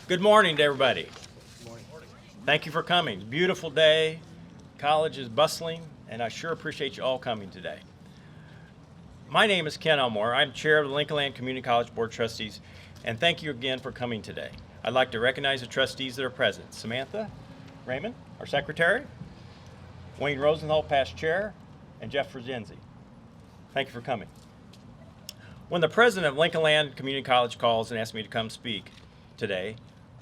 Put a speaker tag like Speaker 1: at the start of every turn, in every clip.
Speaker 1: Good morning to everybody.
Speaker 2: Good morning.
Speaker 1: Thank you for coming. Beautiful day. College is bustling, and I sure appreciate you all coming today. My name is Ken Elmore. I'm chair of the Lincoln Land Community College Board of Trustees, and thank you again for coming today. I'd like to recognize the trustees that are present. Samantha Raymond, our secretary, Wayne Rosenthal, past chair, and Jeff Fergenzi. Thank you for coming. When the president of Lincoln Land Community College calls and asks me to come speak today,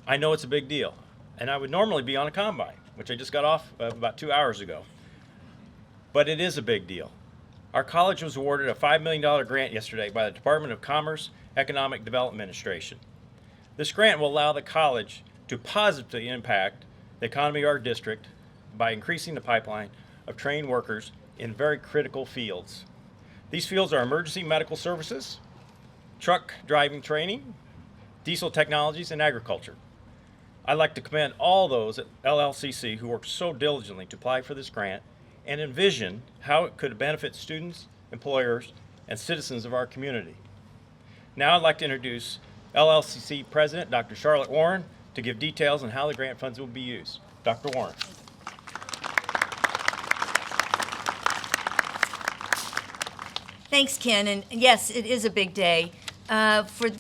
Speaker 1: I know it's a big deal, and I would normally be on a combine, which I just got off about 2 hours ago. But it is a big deal. Our college was awarded a $5 million grant yesterday by the Department of Commerce Economic Development Administration. This grant will allow the college to positively impact the economy of our district by increasing the pipeline of trained workers in very critical fields. These fields are emergency medical services, truck driving training, diesel technologies, and agriculture. I'd like to commend all those at LLCC who worked so diligently to apply for this grant and envision how it could benefit students, employers, and citizens of our community. Now I'd like to introduce LLCC President Dr. Charlotte Warren to give details on how the grant funds will be used. Dr. Warren.
Speaker 3: Thanks, Ken, and yes, it is a big day. For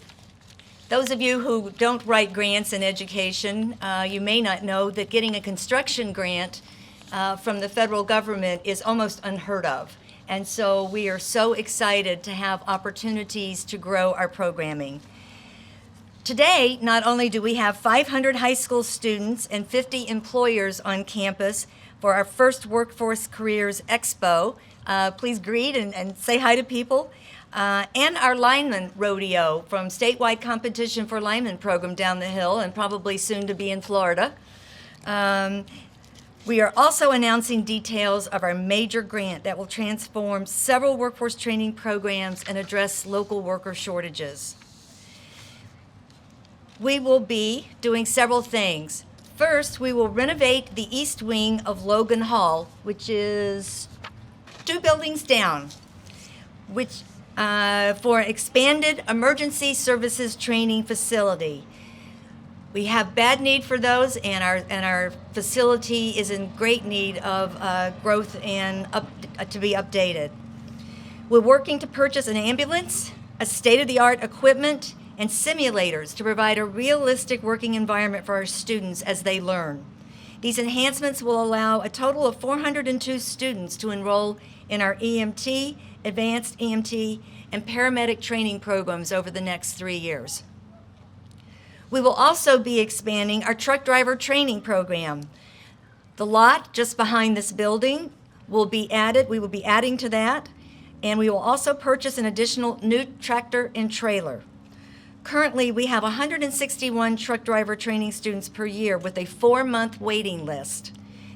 Speaker 3: those of you who don't write grants in education, you may not know that getting a construction grant from the federal government is almost unheard of. And so we are so excited to have opportunities to grow our programming. Today, not only do we have 500 high school students and 50 employers on campus for our first Workforce Careers Expo. Please greet and say hi to people. And our lineman rodeo from statewide competition for lineman program down the hill and probably soon to be in Florida. We are also announcing details of our major grant that will transform several workforce training programs and address local worker shortages. We will be doing several things. First, we will renovate the east wing of Logan Hall, which is 2 buildings down, which for an expanded emergency services training facility. We have bad need for those, and our facility is in great need of growth and to be updated. We're working to purchase an ambulance, a state-of-the-art equipment, and simulators to provide a realistic working environment for our students as they learn. These enhancements will allow a total of 402 students to enroll in our EMT, advanced EMT, and paramedic training programs over the next 3 years. We will also be expanding our truck driver training program. The lot just behind this building will be added. We will be adding to that, and we will also purchase an additional new tractor and trailer. Currently, we have 161 truck driver training students per year with a 4-month waiting list.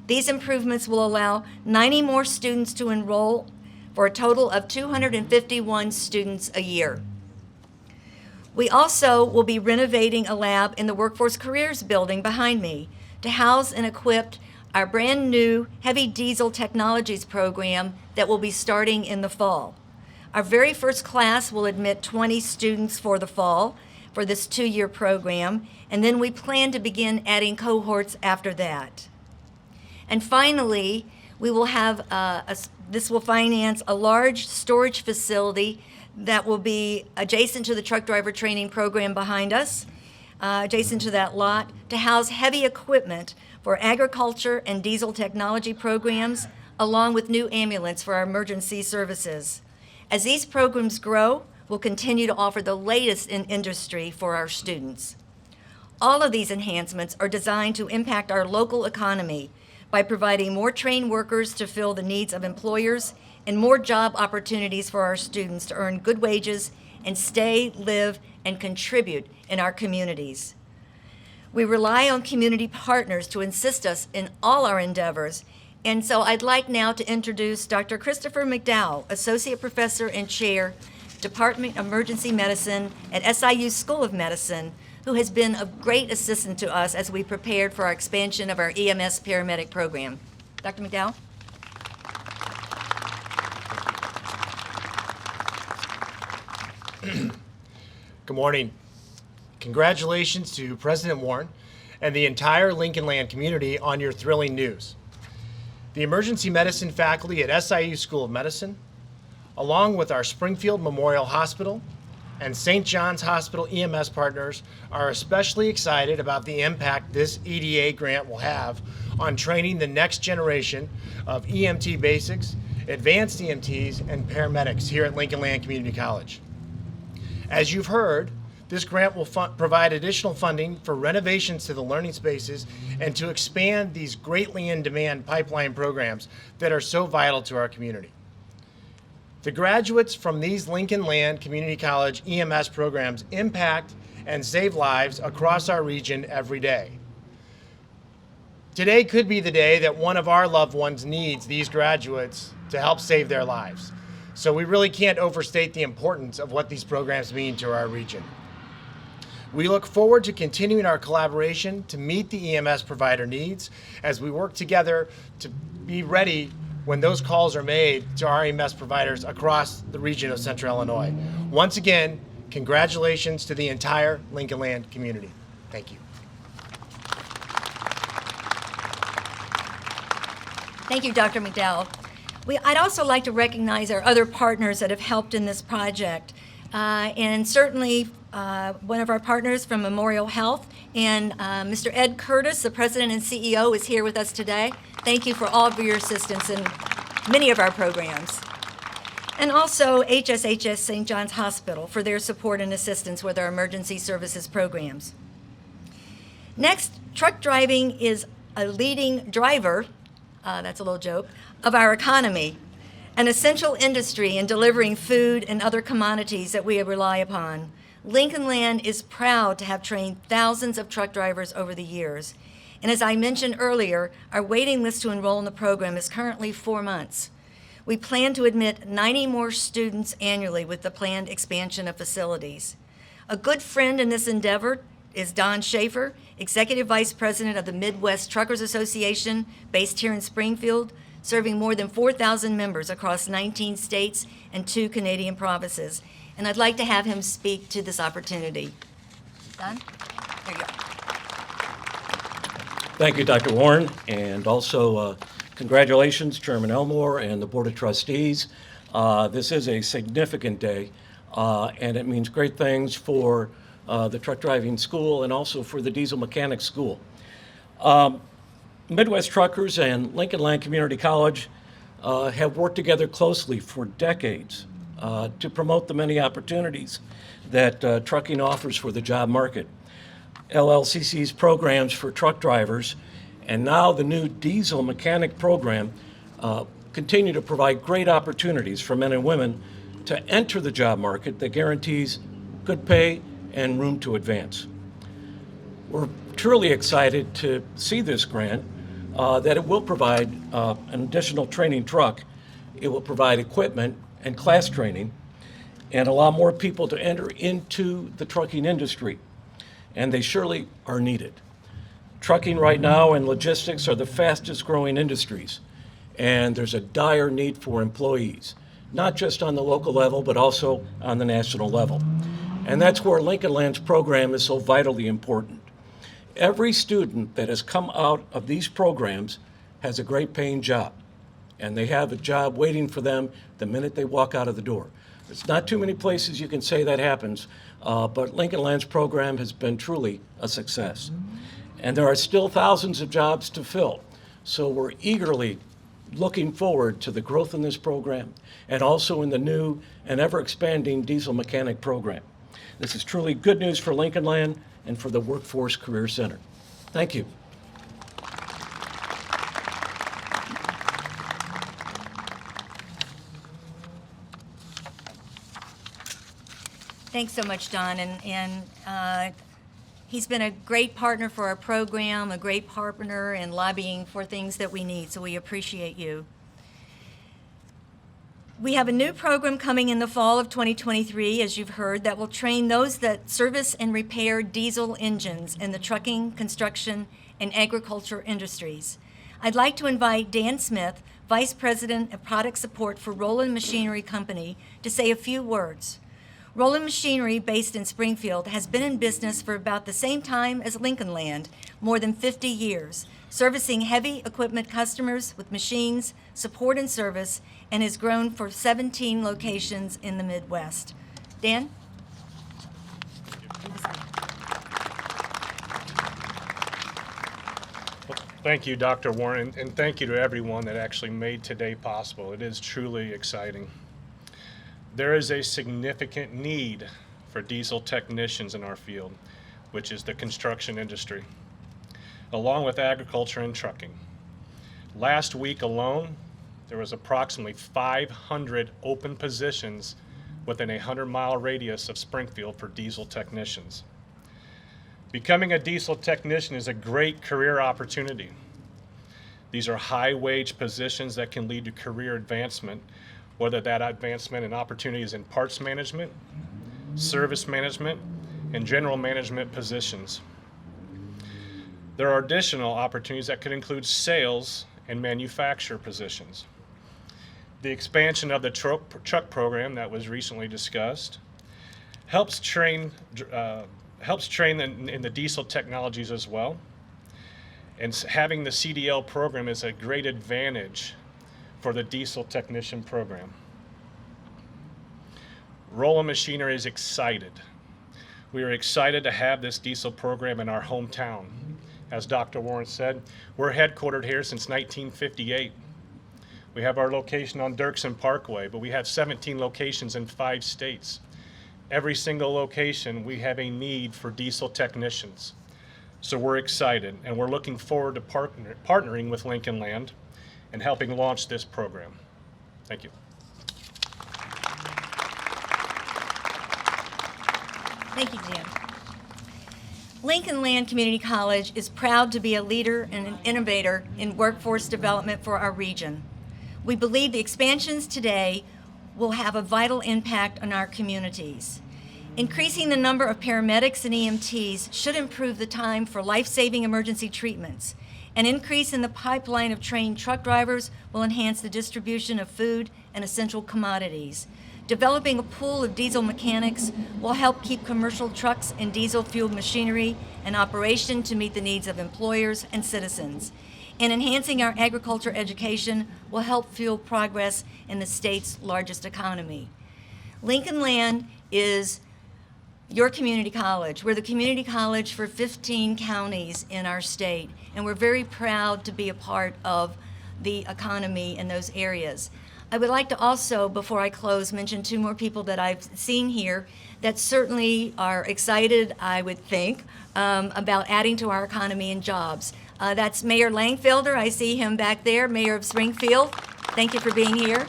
Speaker 3: These improvements will allow 90 more students to enroll for a total of 251 students a year. We also will be renovating a lab in the Workforce Careers building behind me to house and equip our brand new heavy diesel technologies program that will be starting in the fall. Our very first class will admit 20 students for the fall for this 2-year program, and then we plan to begin adding cohorts after that. And finally, we will have this will finance a large storage facility that will be adjacent to the truck driver training program behind us, adjacent to that lot, to house heavy equipment for agriculture and diesel technology programs, along with new ambulance for our emergency services. As these programs grow, we'll continue to offer the latest in industry for our students. All of these enhancements are designed to impact our local economy by providing more trained workers to fill the needs of employers and more job opportunities for our students to earn good wages and stay, live, and contribute in our communities. We rely on community partners to assist us in all our endeavors. And so I'd like now to introduce Dr. Christopher McDowell, Associate Professor and Chair, Department of Emergency Medicine at SIU School of Medicine, who has been of great assistance to us as we prepared for our expansion of our EMS paramedic program. Dr. McDowell?
Speaker 2: Good morning. congratulations to President Warren and the entire Lincoln Land community on your thrilling news. The emergency medicine faculty at SIU School of Medicine, along with our Springfield Memorial Hospital and St. John's Hospital EMS partners, are especially excited about the impact this EDA grant will have on training the next generation of EMT basics, advanced EMTs, and paramedics here at Lincoln Land Community College. As you've heard, this grant will provide additional funding for renovations to the learning spaces and to expand these greatly in-demand pipeline programs that are so vital to our community. The graduates from these Lincoln Land Community College EMS programs impact and save lives across our region every day. Today could be the day that one of our loved ones needs these graduates to help save their lives. So we really can't overstate the importance of what these programs mean to our region. We look forward to continuing our collaboration to meet the EMS provider needs as we work together to be ready when those calls are made to our EMS providers across the region of Central Illinois. Once again, congratulations to the entire Lincoln Land community. Thank you.
Speaker 3: Thank you, Dr. McDowell. I'd also like to recognize our other partners that have helped in this project. And certainly one of our partners from Memorial Health, and Mr. Ed Curtis, the president and CEO, is here with us today. Thank you for all of your assistance in many of our programs. And also HSHS St. John's Hospital for their support and assistance with our emergency services programs. Next, truck driving is a leading driver, that's a little joke, of our economy, an essential industry in delivering food and other commodities that we rely upon. Lincoln Land is proud to have trained thousands of truck drivers over the years. And as I mentioned earlier, our waiting list to enroll in the program is currently 4 months. We plan to admit 90 more students annually with the planned expansion of facilities. A good friend in this endeavor is Don Schaefer, Executive Vice President of the Midwest Truckers Association, based here in Springfield, serving more than 4,000 members across 19 states and 2 Canadian provinces. And I'd like to have him speak to this opportunity. Don? There you go.
Speaker 4: Thank you, Dr. Warren, and also congratulations, Chairman Elmore and the Board of Trustees. This is a significant day, and it means great things for the truck driving school and also for the diesel mechanics school. Midwest Truckers and Lincoln Land Community College have worked together closely for decades to promote the many opportunities that trucking offers for the job market. LLCC's programs for truck drivers and now the new diesel mechanic program continue to provide great opportunities for men and women to enter the job market that guarantees good pay and room to advance. We're truly excited to see this grant, that it will provide an additional training truck. It will provide equipment and class training and allow more people to enter into the trucking industry. And they surely are needed. Trucking right now and logistics are the fastest growing industries, and there's a dire need for employees, not just on the local level, but also on the national level. And that's where Lincoln Land's program is so vitally important. Every student that has come out of these programs has a great paying job, and they have a job waiting for them the minute they walk out of the door. There's not too many places you can say that happens, but Lincoln Land's program has been truly a success. And there are still thousands of jobs to fill, so we're eagerly looking forward to the growth in this program and also in the new and ever-expanding diesel mechanic program. This is truly good news for Lincoln Land and for the Workforce Career Center. Thank you.
Speaker 3: Thanks so much, Don. And he's been a great partner for our program, a great partner in lobbying for things that we need, so we appreciate you. We have a new program coming in the fall of 2023, as you've heard, that will train those that service and repair diesel engines in the trucking, construction, and agriculture industries. I'd like to invite Dan Smith, Vice President of Product Support for Roland Machinery Co, to say a few words. Roland Machinery, based in Springfield, has been in business for about the same time as Lincoln Land, more than 50 years, servicing heavy equipment customers with machines, support and service, and has grown for 17 locations in the Midwest. Dan?
Speaker 5: Thank you, Dr. Warren, and thank you to everyone that actually made today possible. It is truly exciting. There is a significant need for diesel technicians in our field, which is the construction industry, along with agriculture and trucking. Last week alone, there was approximately 500 open positions within a 100-mile radius of Springfield for diesel technicians. Becoming a diesel technician is a great career opportunity. These are high-wage positions that can lead to career advancement, whether that advancement and opportunity is in parts management, service management, and general management positions. There are additional opportunities that could include sales and manufacturer positions. The expansion of the truck program that was recently discussed helps train in the diesel technologies as well. And having the CDL program is a great advantage for the diesel technician program. Roland Machinery is excited. We are excited to have this diesel program in our hometown. As Dr. Warren said, we're headquartered here since 1958. We have our location on Dirksen Parkway, but we have 17 locations in 5 states. Every single location, we have a need for diesel technicians. So we're excited, and we're looking forward to partnering with Lincoln Land and helping launch this program. Thank you.
Speaker 3: Thank you, Dan. Lincoln Land Community College is proud to be a leader and an innovator in workforce development for our region. We believe the expansions today will have a vital impact on our communities. Increasing the number of paramedics and EMTs should improve the time for life-saving emergency treatments. An increase in the pipeline of trained truck drivers will enhance the distribution of food and essential commodities. Developing a pool of diesel mechanics will help keep commercial trucks and diesel-fueled machinery in operation to meet the needs of employers and citizens. And enhancing our agriculture education will help fuel progress in the state's largest economy. Lincoln Land is your community college. We're the community college for 15 counties in our state, and we're very proud to be a part of the economy in those areas. I would like to also, before I close, mention 2 more people that I've seen here that certainly are excited, I would think, about adding to our economy and jobs. That's Mayor Langfelder. I see him back there, Mayor of Springfield. Thank you for being here.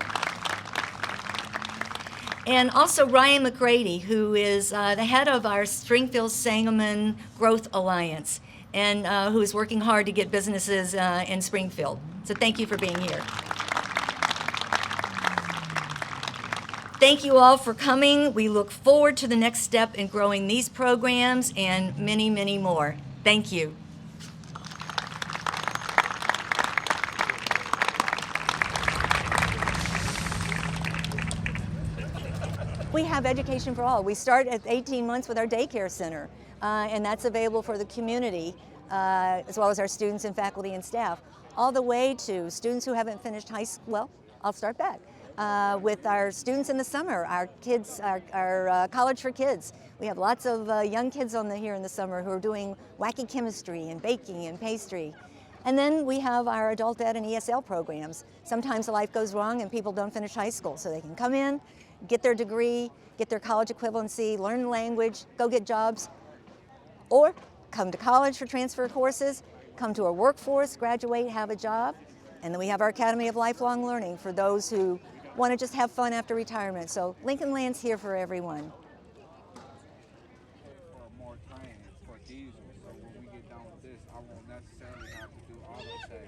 Speaker 3: And also Ryan McGrady, who is the head of our Springfield Sangamon Growth Alliance, and who is working hard to get businesses in Springfield. So thank you for being here. Thank you all for coming. We look forward to the next step in growing these programs and many, many more. Thank you. We have education for all. We start at 18 months with our daycare center, and that's available for the community, as well as our students and faculty and staff, all the way to students who haven't finished high school. Well, I'll start back. With our students in the summer, our kids, our college for kids. We have lots of young kids here in the summer who are doing wacky chemistry and baking and pastry. And then we have our adult ed and ESL programs. Sometimes life goes wrong and people don't finish high school, so they can come in, get their degree, get their college equivalency, learn the language, go get jobs, or come to college for transfer courses, come to a workforce, graduate, have a job. And then we have our Academy of Lifelong Learning for those who want to just have fun after retirement. So Lincoln Land's here for everyone.
Speaker 6: More training for diesel, so when we get done with this, I won't necessarily have to do auto tech.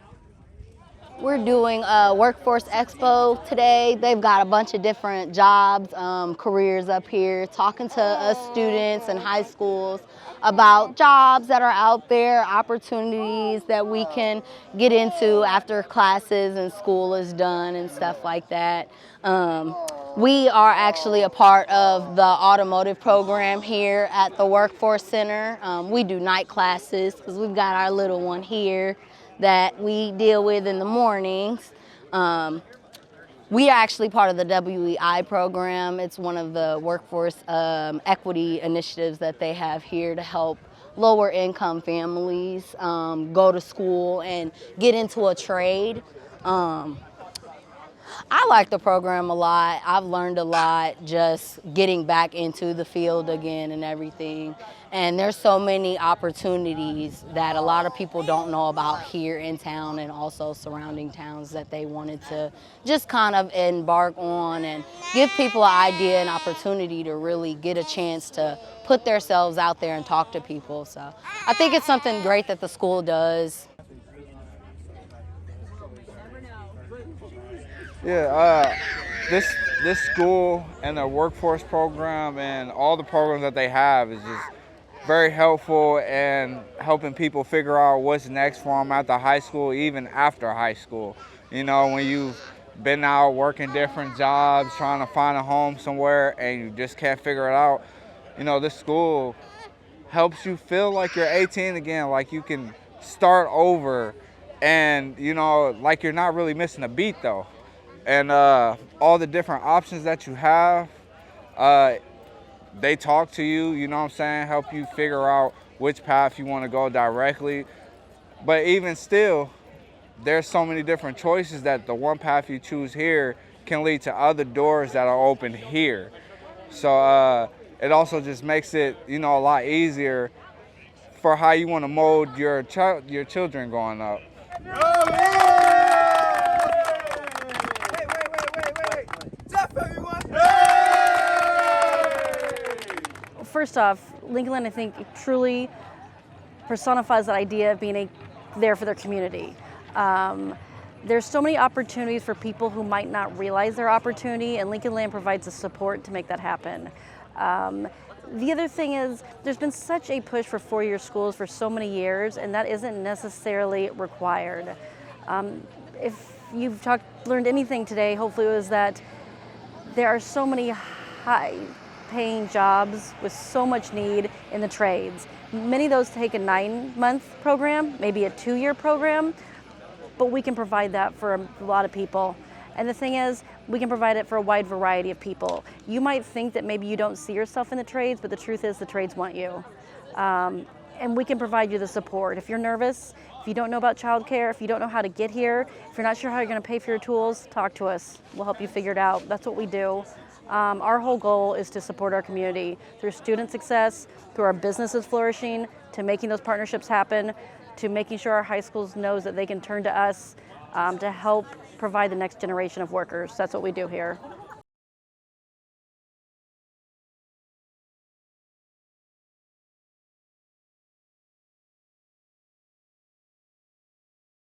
Speaker 7: We're doing a workforce expo today. They've got a bunch of different jobs, careers up here, talking to us students and high schools about jobs that are out there, opportunities that we can get into after classes and school is done and stuff like that. We are actually a part of the automotive program here at the Workforce Center. We do night classes because we've got our little one here that we deal with in the mornings. We are actually part of the WEI program. It's one of the workforce equity initiatives that they have here to help lower income families go to school and get into a trade. I like the program a lot. I've learned a lot just getting back into the field again and everything. And there's so many opportunities that a lot of people don't know about here in town and also surrounding towns that they wanted to just kind of embark on and give people an idea and opportunity to really get a chance to put themselves out there and talk to people. So I think it's something great that the school does.
Speaker 6: Yeah, this school and the workforce program and all the programs that they have is just very helpful in helping people figure out what's next for them after high school, even after high school. You know, when you've been out working different jobs, trying to find a home somewhere and you just can't figure it out, you know, this school helps you feel like you're 18 again, like you can start over and, you know, like you're not really missing a beat though. And all the different options that you have, they talk to you, you know what I'm saying, help you figure out which path you want to go directly. But even still, there's so many different choices that the one path you choose here can lead to other doors that are open here. So it also just makes it, you know, a lot easier for how you want to mold your children growing up.
Speaker 8: First off, Lincoln Land, I think, truly personifies that idea of being there for their community. There's so many opportunities for people who might not realize their opportunity, and Lincoln Land provides the support to make that happen. The other thing is, there's been such a push for four-year schools for so many years, and that isn't necessarily required. If you've learned anything today, hopefully it was that there are so many high-paying jobs with so much need in the trades. Many of those take a 9-month program, maybe a 2-year program, but we can provide that for a lot of people. And the thing is, we can provide it for a wide variety of people. You might think that maybe you don't see yourself in the trades, but the truth is the trades want you. And we can provide you the support. If you're nervous, if you don't know about childcare, if you don't know how to get here, if you're not sure how you're gonna pay for your tools, talk to us. We'll help you figure it out. That's what we do. Our whole goal is to support our community through student success, through our businesses flourishing, to making those partnerships happen, to making sure our high schools knows that they can turn to us to help provide the next generation of workers. That's what we do here.